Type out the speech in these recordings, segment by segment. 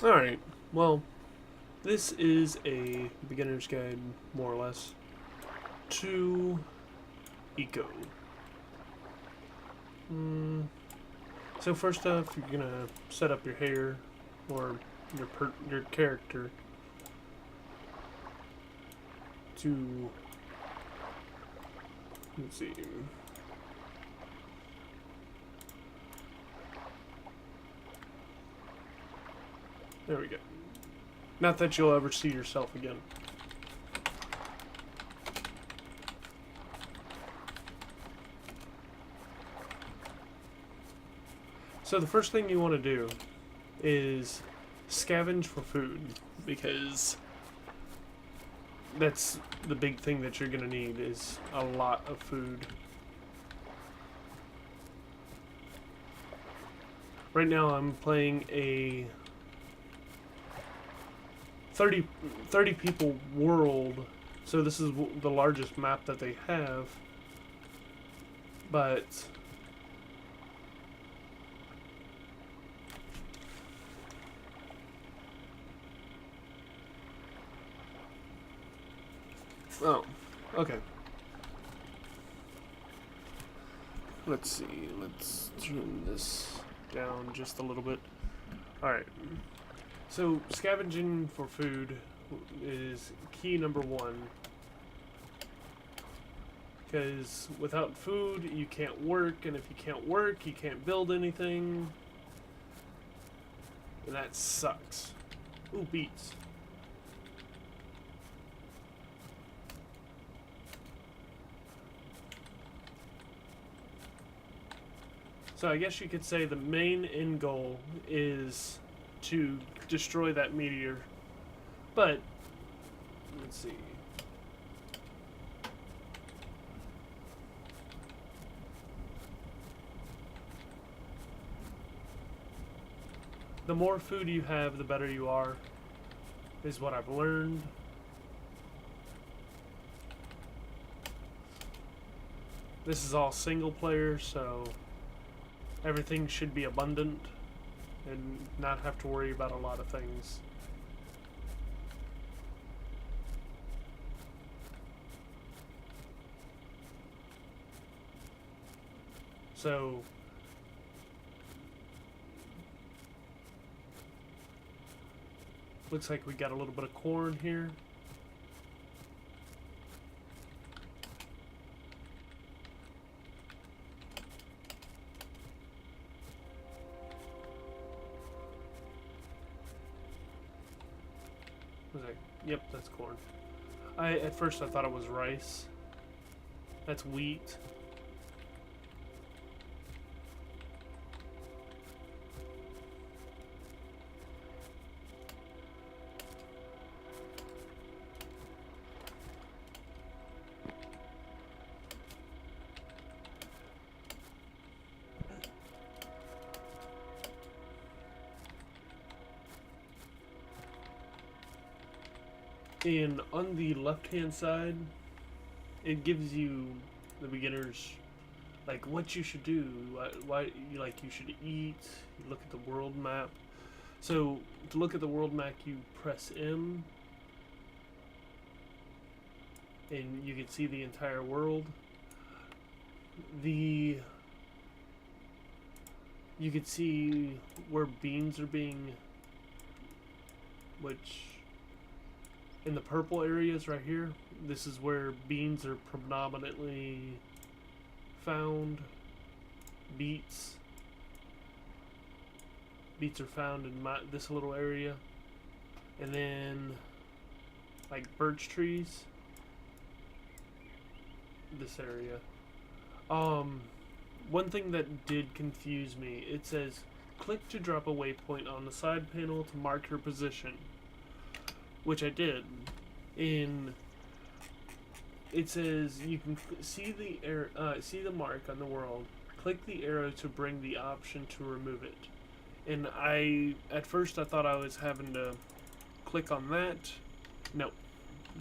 Alright, well, this is a beginner's guide, more or less, to Eco. Mm, so first off, you're gonna set up your hair, or your character, to, let's see, there we go. Not that you'll ever see yourself again. So the first thing you want to do is scavenge for food, because that's the big thing that you're going to need is a lot of food. Right now I'm playing a 30 people world, so this is the largest map that they have, but oh, okay. Let's see. Let's turn this down just a little bit. Alright. So, scavenging for food is key number one. Because without food, you can't work, and if you can't work, you can't build anything. And that sucks. Ooh, beets. So I guess you could say the main end goal is to destroy that meteor. But, let's see. The more food you have, the better you are, is what I've learned. This is all single player, so everything should be abundant and not have to worry about a lot of things. So looks like we got a little bit of corn here. Was that? Yep, that's corn. At first I thought it was rice. That's wheat. And on the left hand side, it gives you the beginners like what you should do, why you should eat. You look at the world map. So to look at the world map, you press M, and you can see the entire world. The you can see where beans are being, which in the purple areas right here, this is where beans are predominantly found. Beets. Beets are found in this little area. And then, like birch trees, this area. One thing that did confuse me, it says, click to drop a waypoint on the side panel to mark your position. Which I did. In it says you can see the mark on the world. Click the arrow to bring the option to remove it. And at first I thought I was having to click on that. No,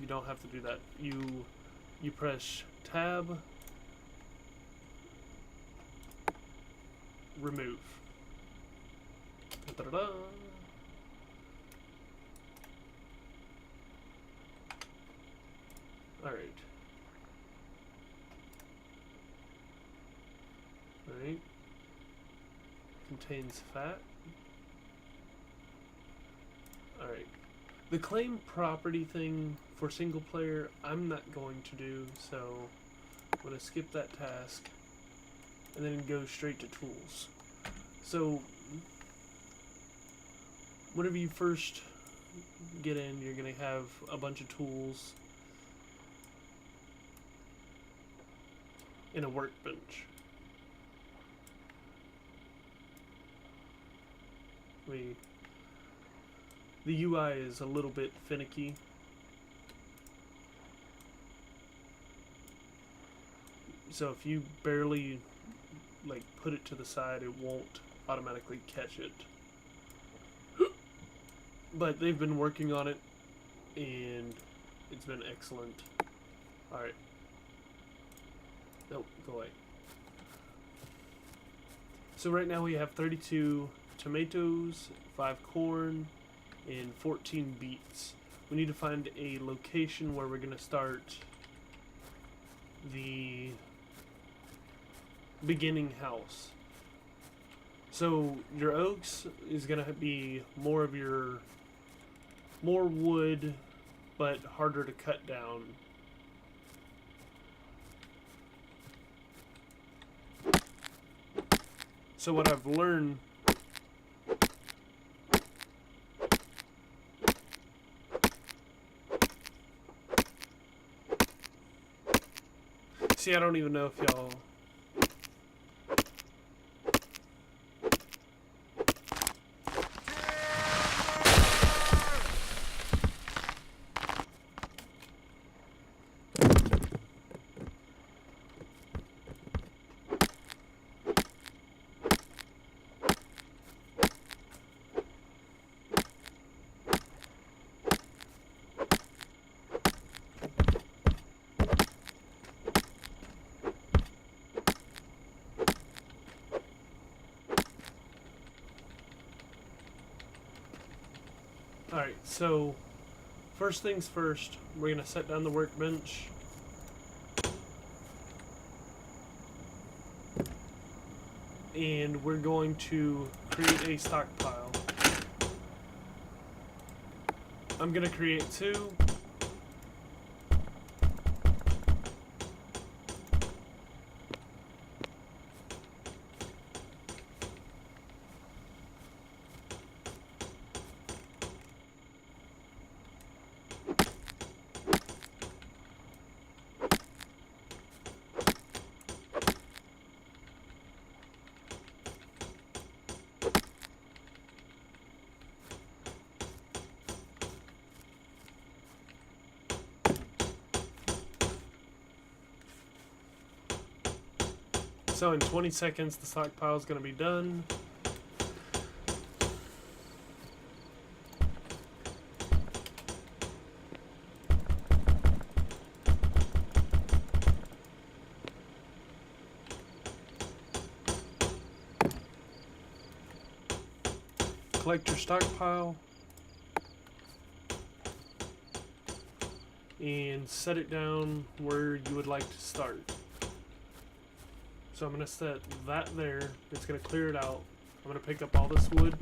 you don't have to do that. You press tab, remove. Da-da-da. Alright. Alright. Contains fat. Alright. The claim property thing for single player, I'm not going to do, so I'm going to skip that task and then go straight to tools. So, whenever you first get in, you're going to have a bunch of tools in a workbench. The UI is a little bit finicky. So if you barely like put it to the side, it won't automatically catch it. But they've been working on it and it's been excellent. Alright. Nope, go away. So right now we have 32 tomatoes, 5 corn, and 14 beets. We need to find a location where we're going to start the beginning house. So your oaks is going to be more wood, but harder to cut down. So what I've learned I don't even know if y'all Alright, so first things first, we're going to set down the workbench. And we're going to create a stockpile. I'm going to create 2. So in 20 seconds, the stockpile is going to be done. Collect your stockpile and set it down where you would like to start. So I'm going to set that there. It's going to clear it out. I'm going to pick up all this wood.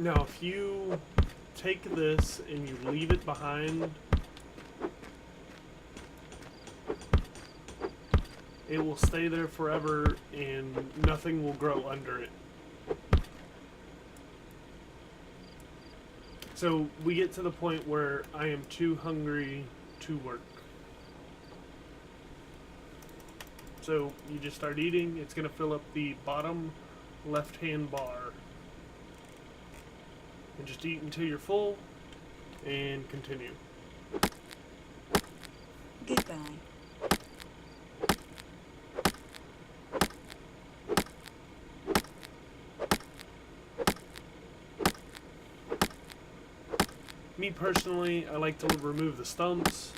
Now, if you take this and you leave it behind, it will stay there forever and nothing will grow under it. So we get to the point where I am too hungry to work. So you just start eating. It's going to fill up the bottom left-hand bar. And just eat until you're full. and continue. Goodbye. Me personally, I like to remove the stumps,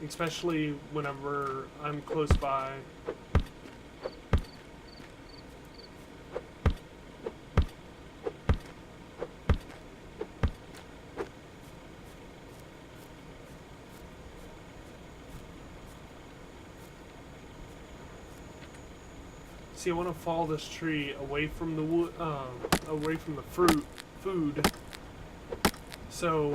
especially whenever I'm close by. See, I want to follow this tree away from the wood, away from the food. So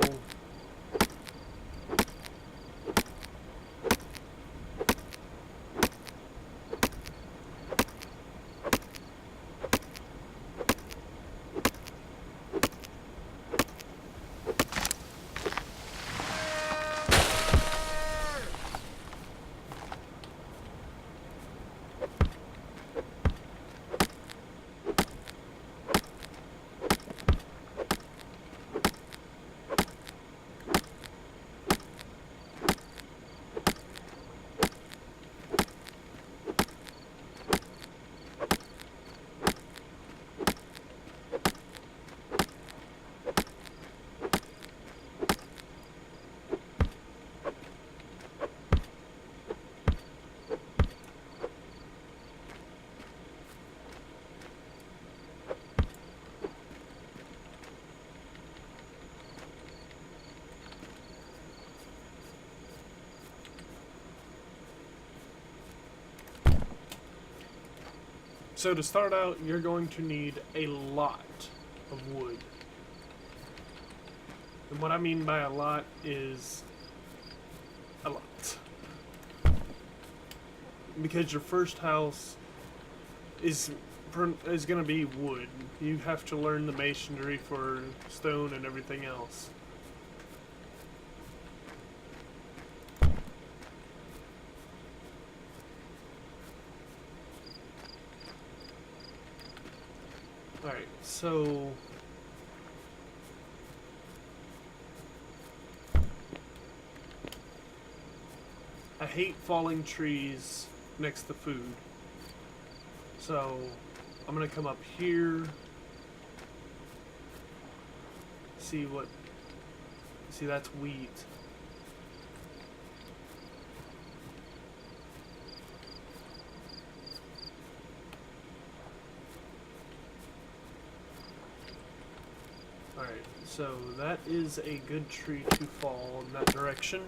So to start out, you're going to need a lot of wood. And what I mean by a lot is a lot. Because your first house is going to be wood. You have to learn the masonry for stone and everything else. Alright, so I hate falling trees next to food. So I'm gonna come up here. See, that's wheat. Alright, so that is a good tree to fall in that direction.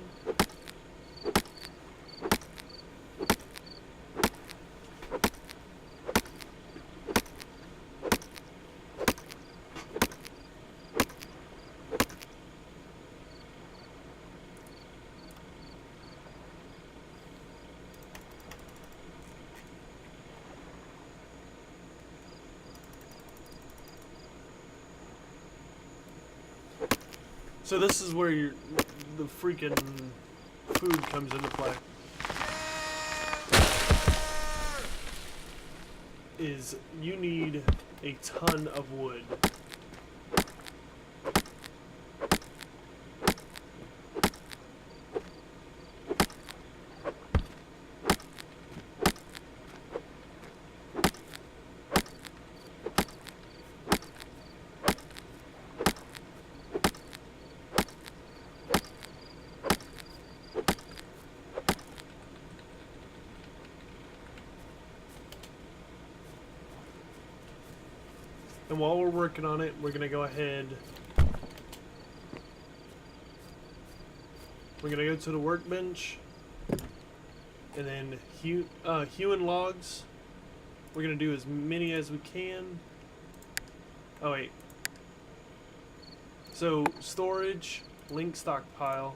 So this is where the freaking food comes into play. Is you need a ton of wood. And while we're working on it, we're going to go ahead. We're going to go to the workbench. And then hewing logs. We're going to do as many as we can. Oh, wait. So, storage, link stockpile.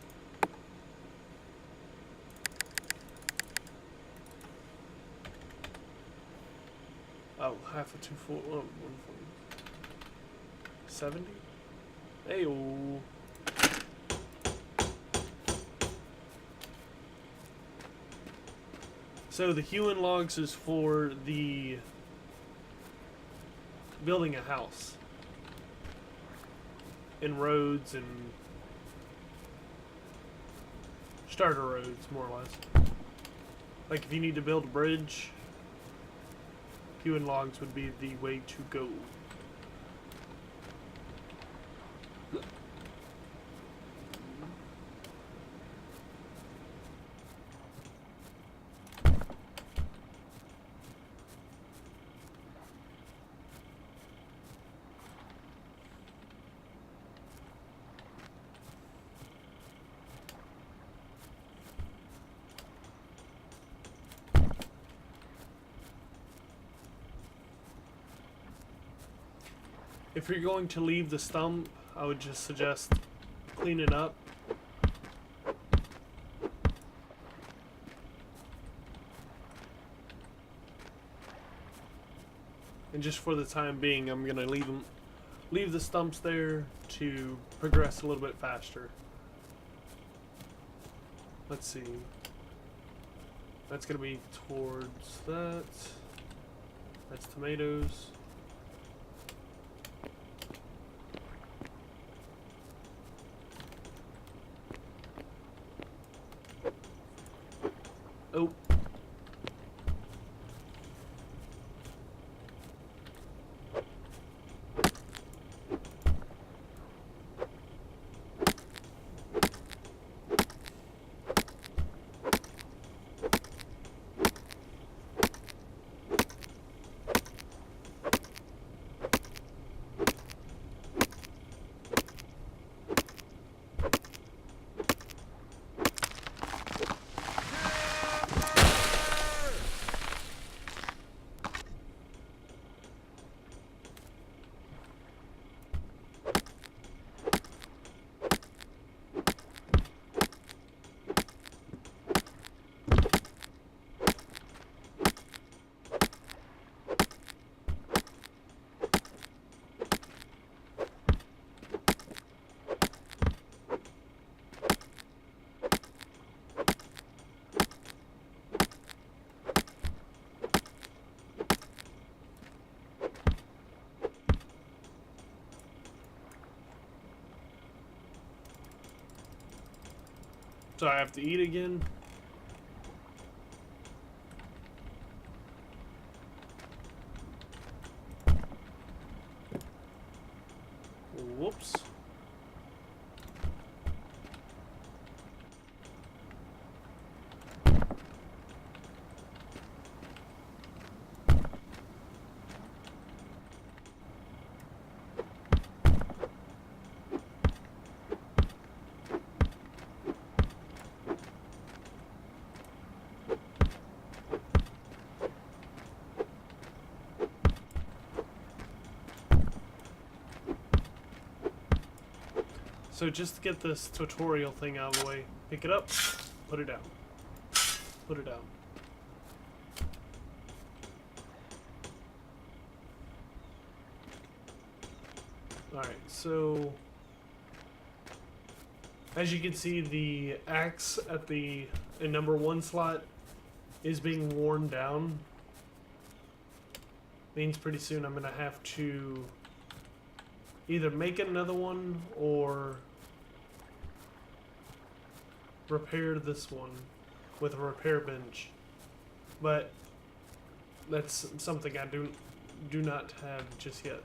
Oh, half of 140. 70? Ayo. So the hewing logs is for the building a house. and roads and starter roads, more or less. Like if you need to build a bridge, hewing logs would be the way to go. If you're going to leave the stump, I would just suggest cleaning up. And just for the time being, I'm gonna leave the stumps there to progress a little bit faster. Let's see. That's gonna be towards that. That's tomatoes. Oh. So I have to eat again. Whoops. So just to get this tutorial thing out of the way, pick it up, put it down. Put it down. Alright, so as you can see, the axe at the number 1 slot is being worn down. Means pretty soon I'm gonna have to either make another one or repair this one with a repair bench. But that's something I do not have just yet.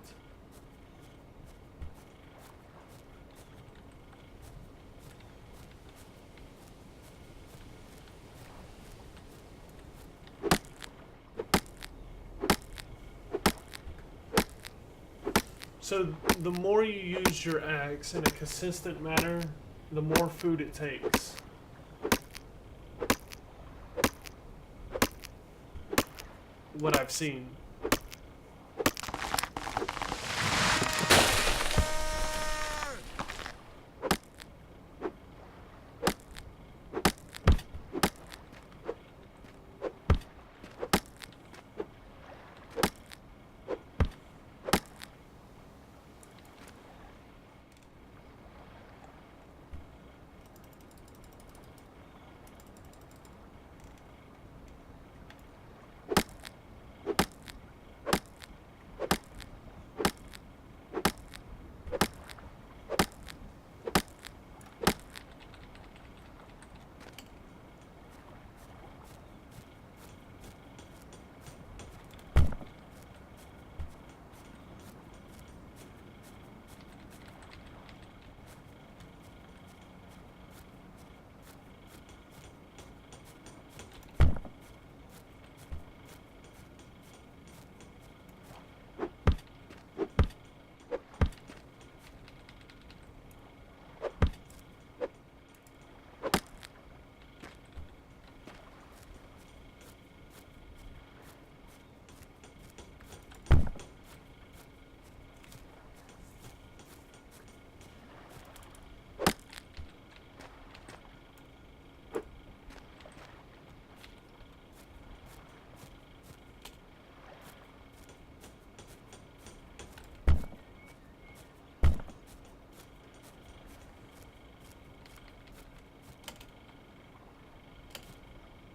So the more you use your axe in a consistent manner, the more food it takes. What I've seen.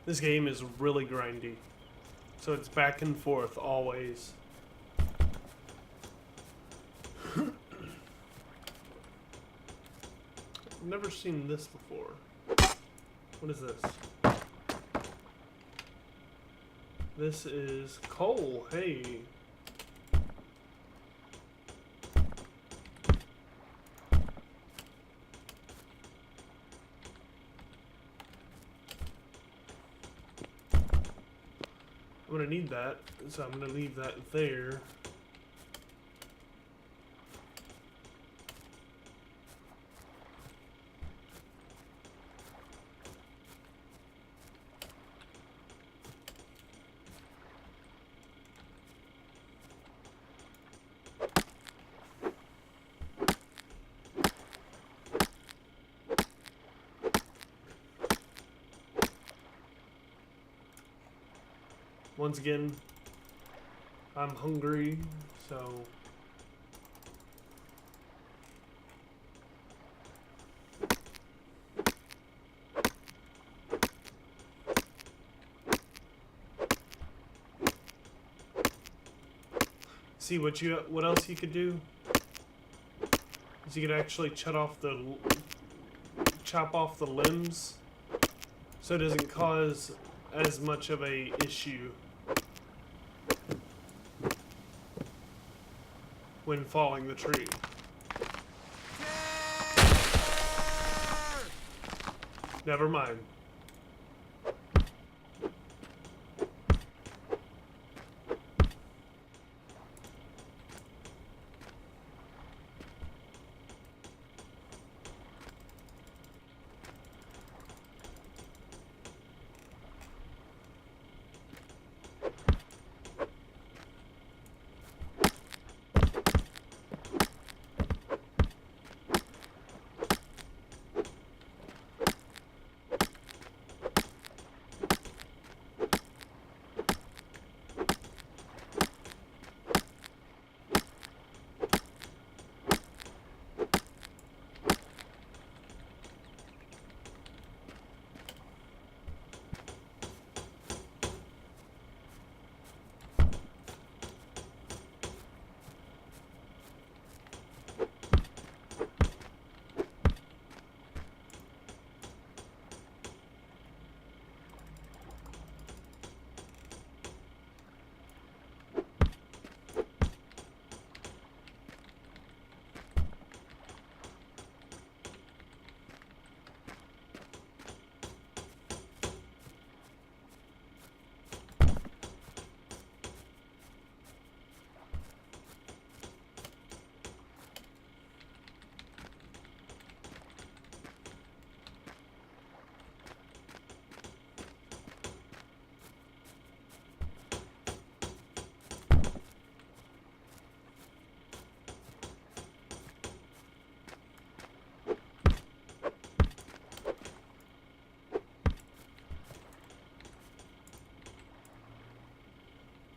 This game is really grindy. So it's back and forth always. I've never seen this before. What is this? This is coal. Hey. I'm gonna need that, so I'm gonna leave that there. Once again, I'm hungry, so see what else you could do is you could actually chop off the limbs so it doesn't cause as much of a issue when falling the tree. Never mind.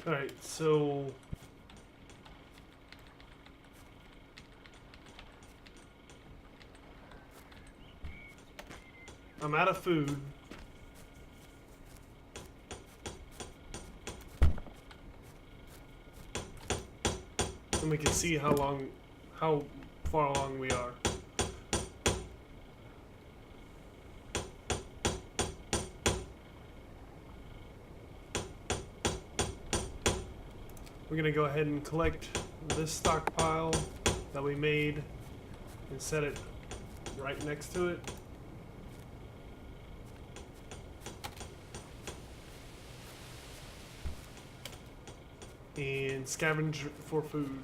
Alright, so I'm out of food. And we can see how far along we are. We're gonna go ahead and collect this stockpile that we made and set it right next to it. And scavenge for food.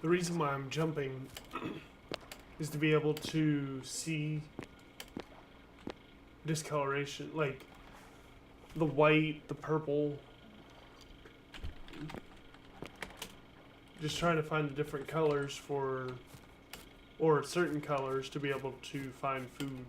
The reason why I'm jumping is to be able to see discoloration, like the white, the purple. Just trying to find the different colors for, or certain colors to be able to find food.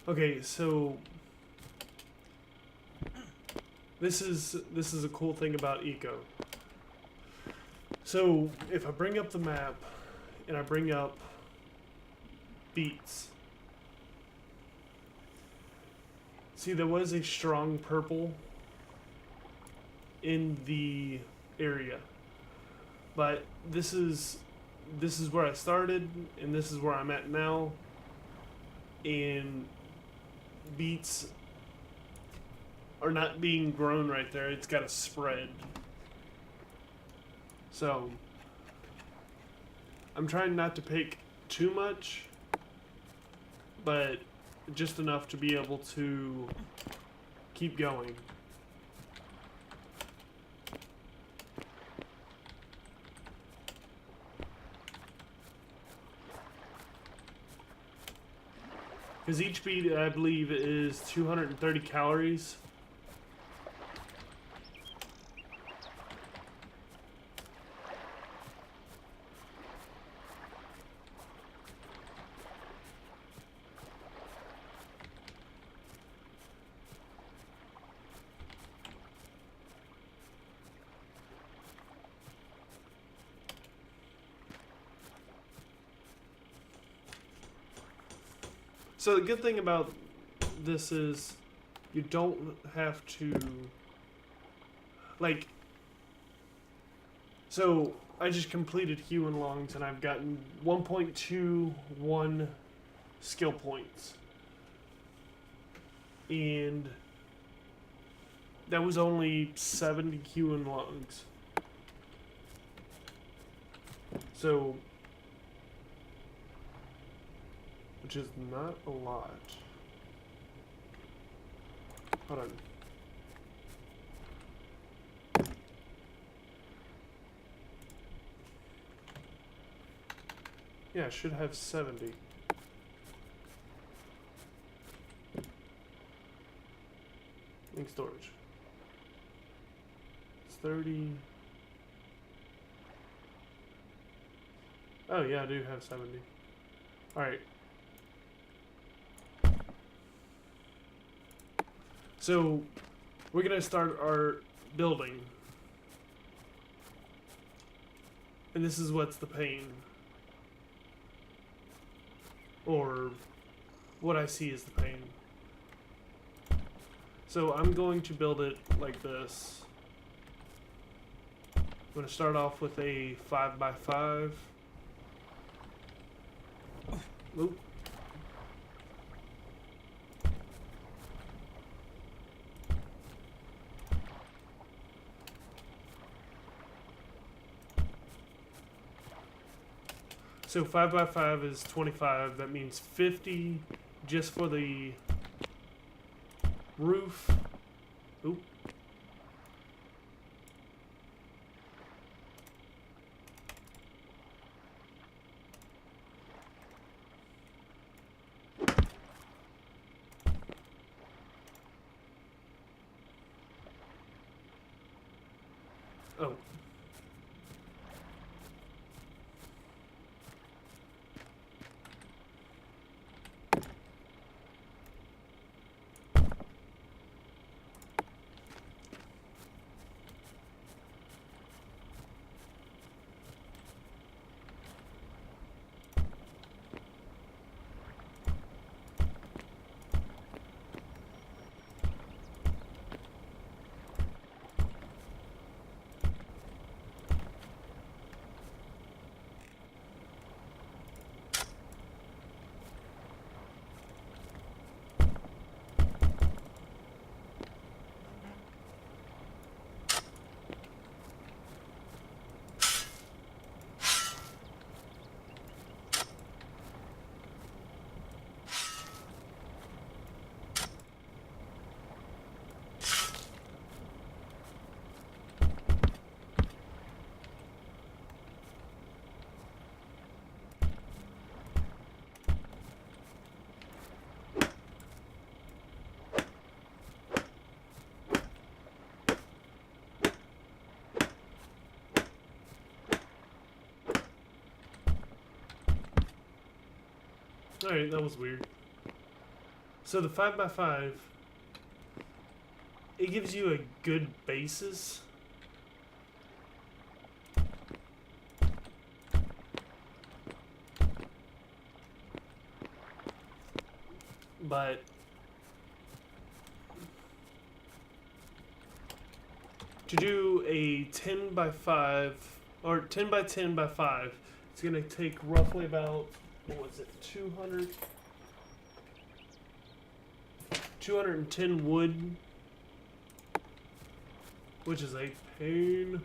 Okay, so this is a cool thing about Eco. So if I bring up the map and I bring up beets, see there was a strong purple in the area, but this is where I started and this is where I'm at now, and beets are not being grown right there. It's got to spread. So I'm trying not to pick too much, but just enough to be able to keep going. Because each beet, I believe, is 230 calories. So the good thing about this is you don't have to, like, so I just completed Human Longs and I've gotten 1.21 skill points. And that was only 70 Human Longs. So, which is not a lot. Hold on. Yeah, I should have 70. Link storage. It's 30. Oh yeah, I do have 70. Alright. So, we're gonna start our building. And this is what's the pain. Or what I see as the pain. So I'm going to build it like this. I'm going to start off with a 5x5. Oop. So 5x5 is 25. That means 50 just for the roof. Oop. Oh. Alright, that was weird. So the 5x5, it gives you a good basis. But to do a 10x5 or 10x10x5, it's going to take roughly about, what was it, 210 wood, which is a pain.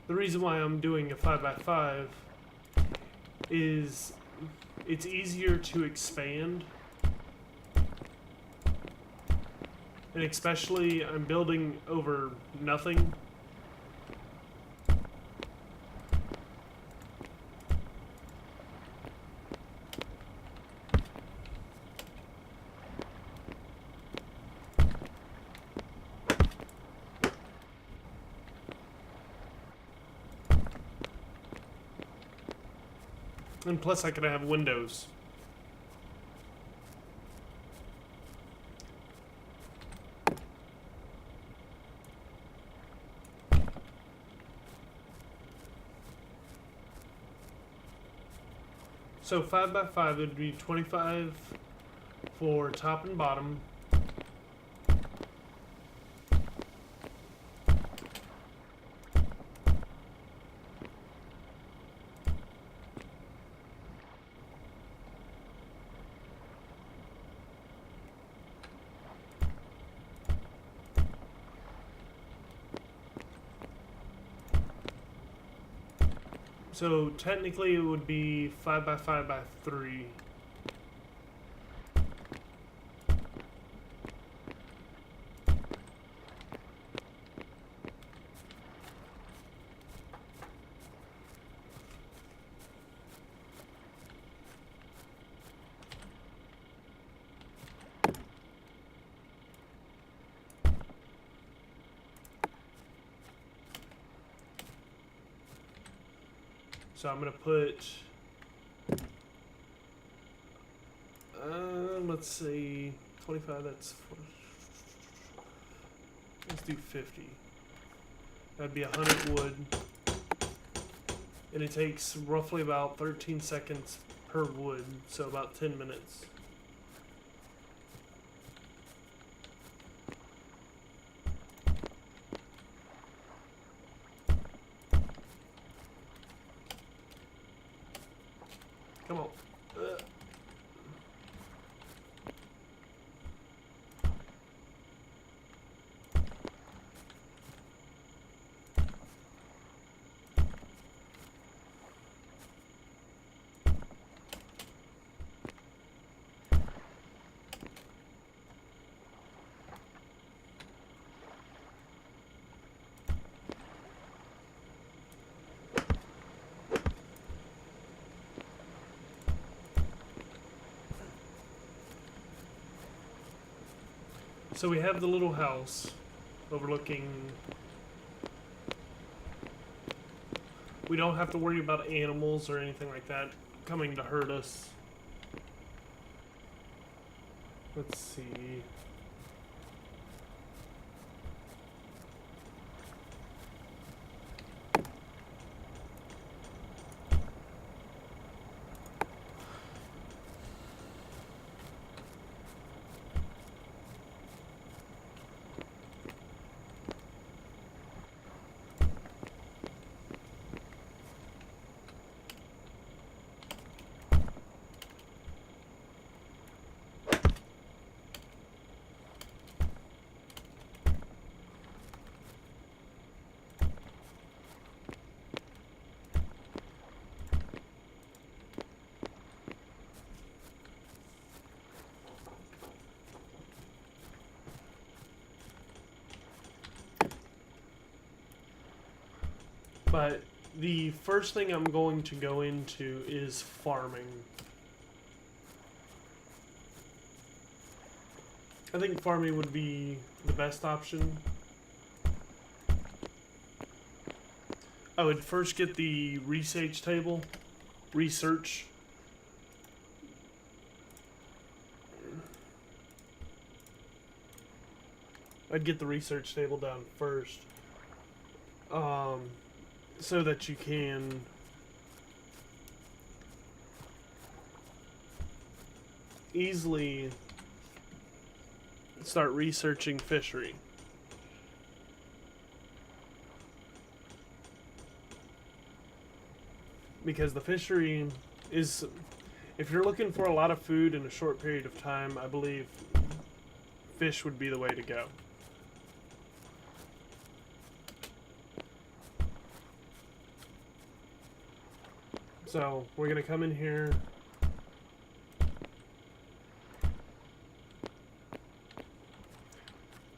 The reason why I'm doing a 5x5 is it's easier to expand, and especially I'm building over nothing. And plus I could have windows. So 5x5 would be 25 for top and bottom. So technically it would be 5x5x3. So I'm gonna put, let's see, 25, that's, let's do 50. That'd be 100 wood. And it takes roughly about 13 seconds per wood, so about 10 minutes. Come on. So we have the little house overlooking. We don't have to worry about animals or anything like that coming to hurt us. Let's see. But the first thing I'm going to go into is farming. I think farming would be the best option. I would first get the research table. Research. I'd get the research table done first. So that you can easily start researching fishery. Because the fishery is, if you're looking for a lot of food in a short period of time, I believe fish would be the way to go. So we're going to come in here.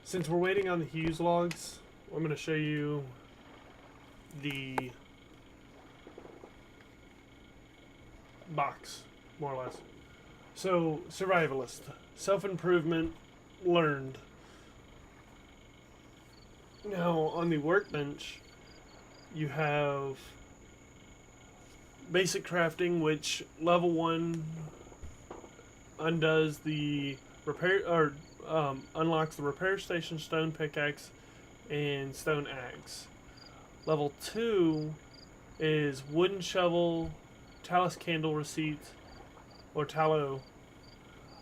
Since we're waiting on the Hughes logs, I'm going to show you the box, more or less. So, survivalist, self-improvement, learned. Now, on the workbench, you have basic crafting, which level 1 undoes the repair, or unlocks the repair station, stone pickaxe, and stone axe. Level 2 is wooden shovel, talus candle receipt, or tallow.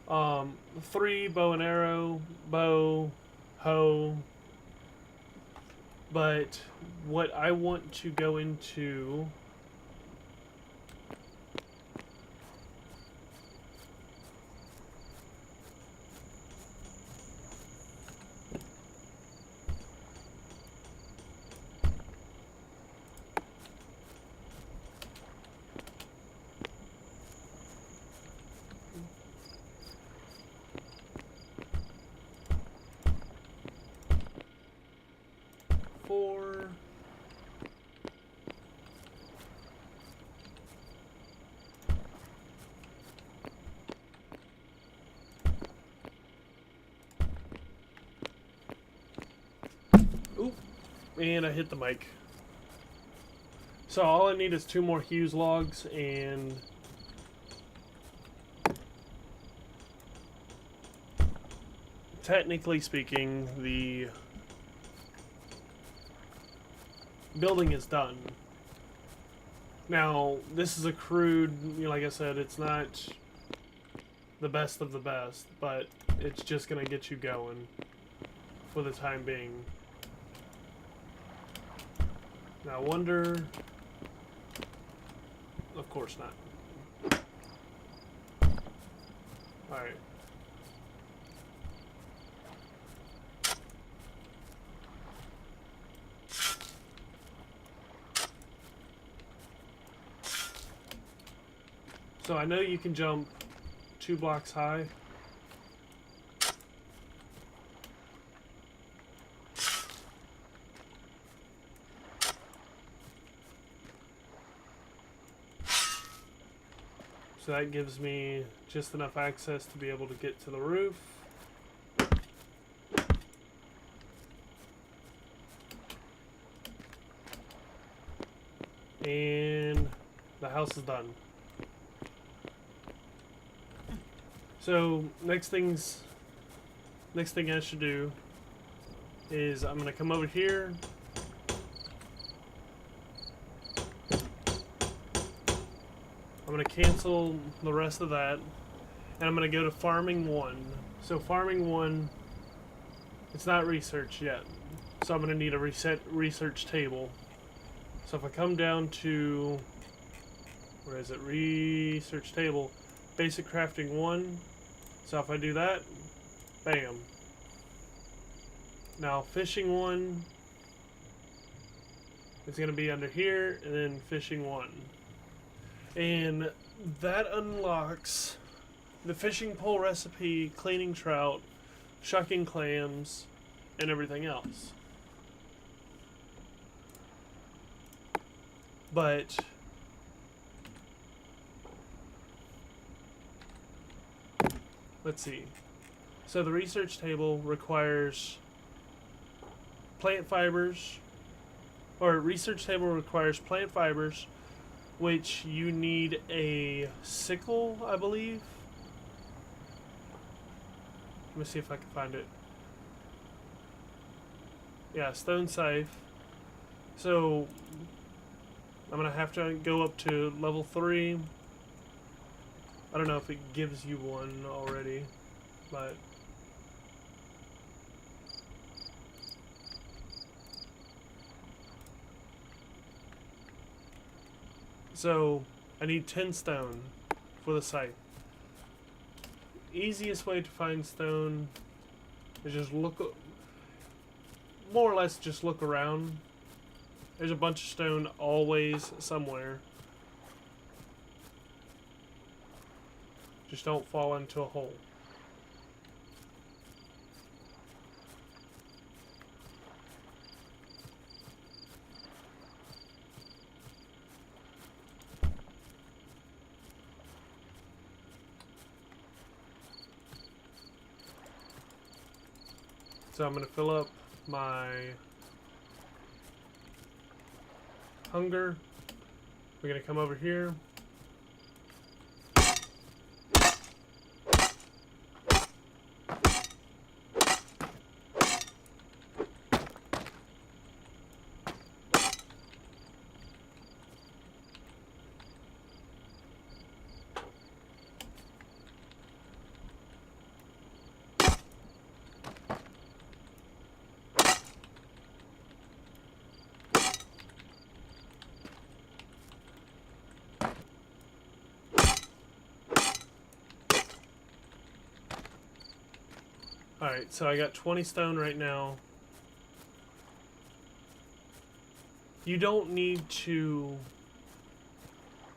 3 bow and arrow, bow, hoe. But what I want to go into for oop, and I hit the mic. So all I need is 2 more Hughes logs, and technically speaking, the building is done. Now, this is a crude, like I said, it's not the best of the best, but it's just going to get you going for the time being. Now, wonder... Of course not. Alright. So I know you can jump 2 blocks high. So that gives me just enough access to be able to get to the roof. And the house is done. So next thing I should do is I'm gonna come over here. I'm gonna cancel the rest of that, and I'm gonna go to farming 1. So farming 1, it's not research yet, so I'm gonna need a research table. So if I come down to, where is it? Research table, basic crafting 1. So if I do that, bam. Now fishing 1, it's going to be under here, and then fishing 1. And that unlocks the fishing pole recipe, cleaning trout, shucking clams, and everything else. But let's see. So the research table requires plant fibers, or research table requires plant fibers, which you need a sickle, I believe. Let me see if I can find it. Yeah, stone scythe. So I'm gonna have to go up to level 3. I don't know if it gives you one already, but so I need 10 stone for the scythe. Easiest way to find stone is just look, more or less just look around. There's a bunch of stone always somewhere. Just don't fall into a hole. So I'm going to fill up my hunger. We're going to come over here. Alright, so I got 20 stone right now. You don't need to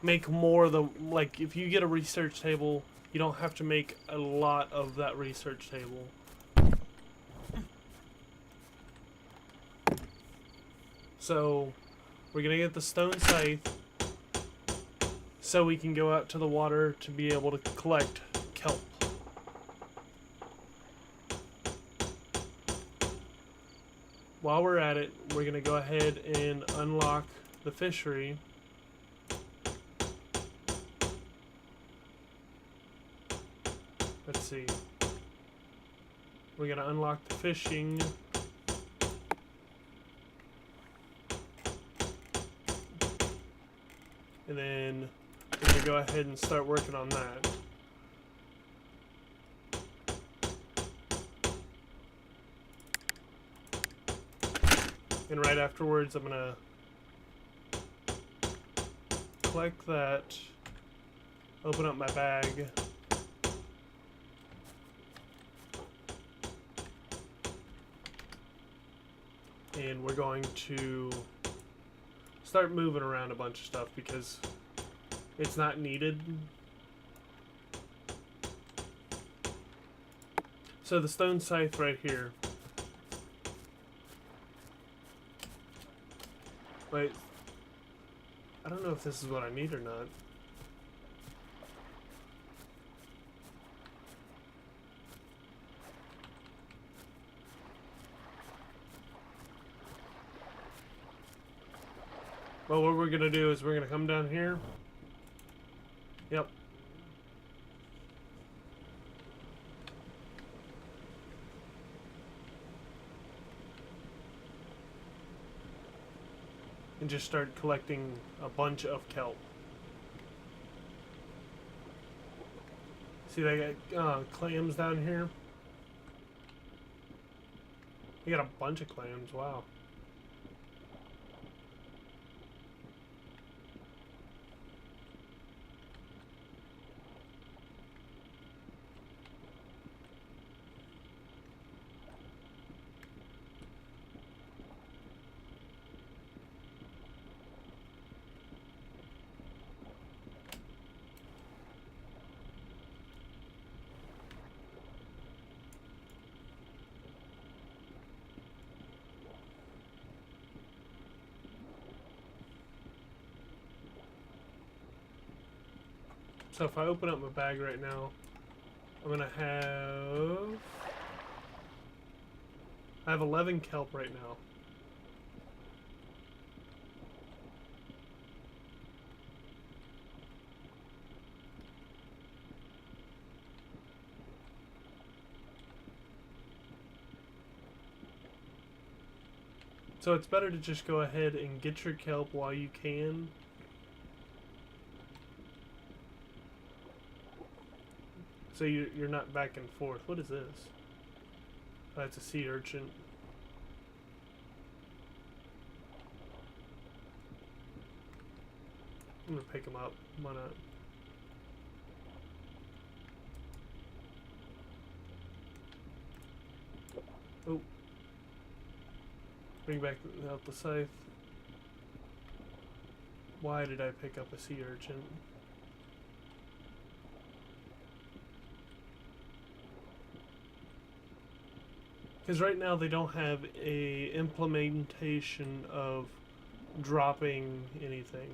make more of the, like, if you get a research table, you don't have to make a lot of that research table. So, we're gonna get the stone scythe so we can go out to the water to be able to collect kelp. While we're at it, we're going to go ahead and unlock the fishery. Let's see. We're going to unlock the fishing. And then we're going to go ahead and start working on that. And right afterwards, I'm going to collect that, open up my bag, and we're going to start moving around a bunch of stuff because it's not needed. So the stone scythe right here. Wait, I don't know if this is what I need or not. Well, what we're gonna do is we're gonna come down here. Yep. And just start collecting a bunch of kelp. See, they got clams down here. They got a bunch of clams, wow. So if I open up my bag right now, I'm gonna have... I have 11 kelp right now. So it's better to just go ahead and get your kelp while you can. So you're not back and forth. What is this? Oh, it's a sea urchin. I'm gonna pick him up. Why not? Oh. Bring back out the scythe. Why did I pick up a sea urchin? Because right now they don't have a implementation of dropping anything.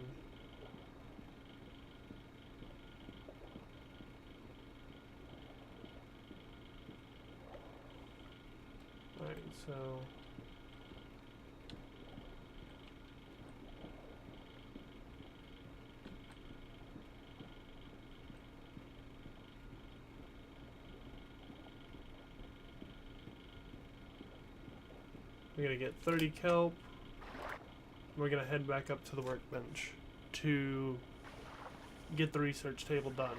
Alright, so... we're gonna get 30 kelp. We're gonna head back up to the workbench to get the research table done.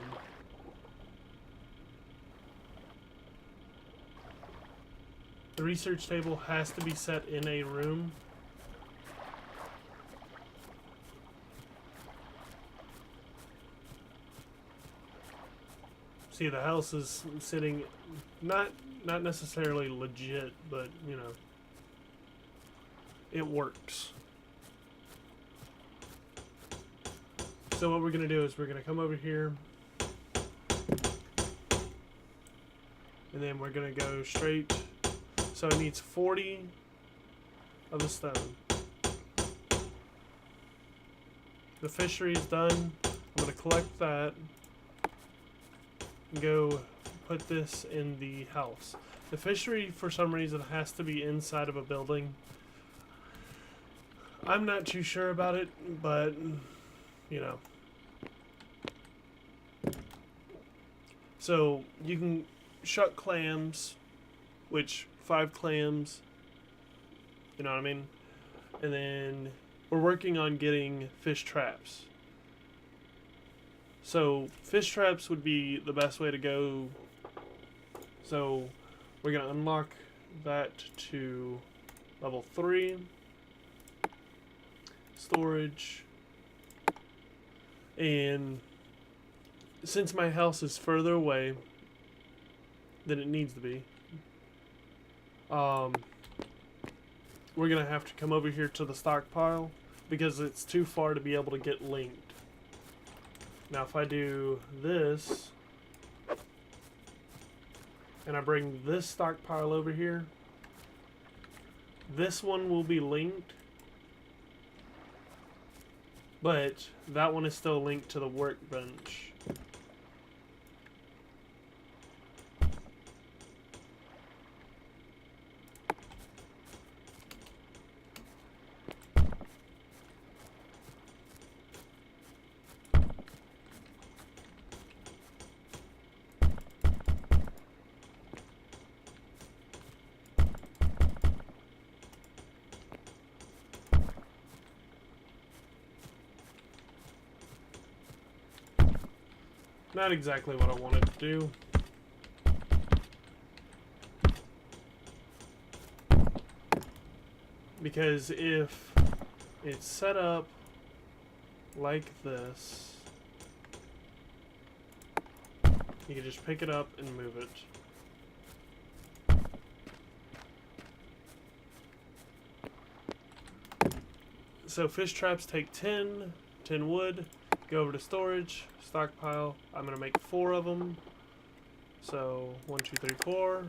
The research table has to be set in a room. See, the house is sitting not necessarily legit, but you know, it works. So what we're gonna do is we're gonna come over here, and then we're gonna go straight. So it needs 40 of the stone. The fishery is done. I'm gonna collect that and go put this in the house. The fishery, for some reason, has to be inside of a building. I'm not too sure about it, but, you know. So, you can shuck clams, which 5 clams, you know what I mean? And then we're working on getting fish traps. So, fish traps would be the best way to go. So, we're going to unlock that to level 3. Storage, and since my house is further away than it needs to be, we're gonna have to come over here to the stockpile because it's too far to be able to get linked. Now if I do this and I bring this stockpile over here, this one will be linked, but that one is still linked to the workbench. Not exactly what I wanted to do. Because if it's set up like this, you can just pick it up and move it. So fish traps take 10 wood, go over to storage, stockpile. I'm gonna make 4 of them. So 1, 2, 3, 4.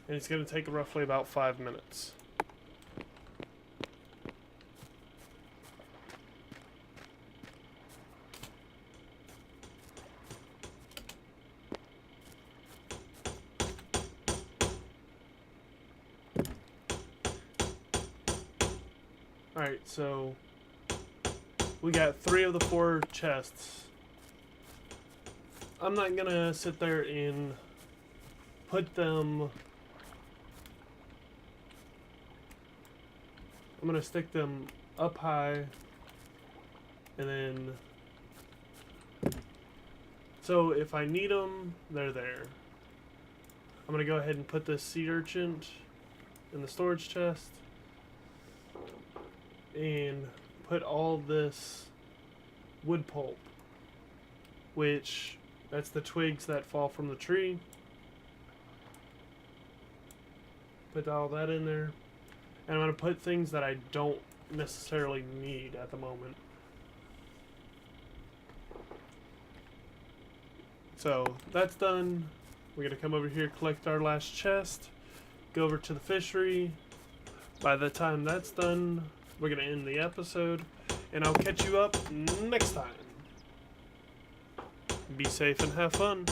And it's gonna take roughly about 5 minutes. Alright, so we got 3 of the 4 chests. I'm not gonna sit there and put them... I'm going to stick them up high, and then... So if I need them, they're there. I'm going to go ahead and put this sea urchin in the storage chest, and put all this wood pulp, which that's the twigs that fall from the tree. Put all that in there. And I'm going to put things that I don't necessarily need at the moment. So that's done. We're going to come over here, collect our last chest, go over to the fishery. By the time that's done, we're going to end the episode. And I'll catch you up next time. Be safe and have fun.